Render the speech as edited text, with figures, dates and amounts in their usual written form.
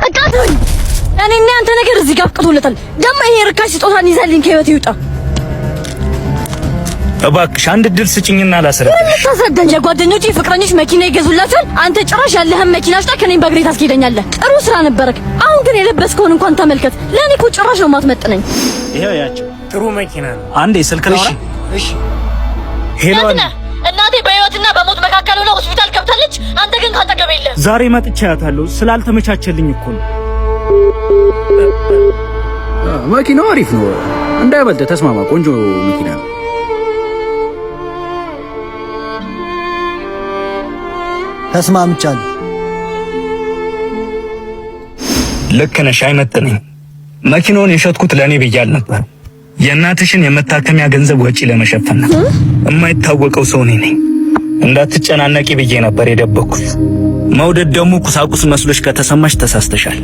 አቃተኝ። እኔና አንተ ነገር እዚህ ጋር አብቅቶለታል። ደግሞ ይሄ ርካሽ ስጦታን ይዘልኝ ከህይወት ይውጣ። እባክሽ አንድ እድል ስጭኝና ላስረዳሽ። ታሰደኝ። የጓደኞቼ ፍቅረኞች መኪና ይገዙላችኋል። አንተ ጭራሽ ያለህን መኪና አሽጣ ከኔም በእግሬ ታስኬደኛለህ። ጥሩ ስራ ነበረክ። አሁን ግን የለበስከውን እንኳን ተመልከት። ለኔ እኮ ጭራሽ ነው የማትመጥነኝ። ይሄው ያቸው ጥሩ መኪና ነው። አንዴ ስልክ ነው። እሺ ሄሎ እናቴ በህይወትና በሞት መካከል ሆና ሆስፒታል ገብታለች። አንተ ግን ካጠገብ የለህም። ዛሬ መጥቼ አያታለሁ። ስላልተመቻቸልኝ እኮ ነው። መኪናው አሪፍ ነው። እንዳይበልጥ ተስማማ። ቆንጆ መኪና ነው። ተስማምቻለሁ። ልክ ነሽ። አይመጥነኝ። መኪናውን የሸጥኩት ለኔ ብያል ነበር። የእናትሽን የመታከሚያ ገንዘብ ወጪ ለመሸፈን ነው። የማይታወቀው ሰው ነኝ። እንዳትጨናነቂ ብዬ ነበር የደበኩት። መውደድ ደግሞ ቁሳቁስ መስሎሽ ከተሰማሽ ተሳስተሻል።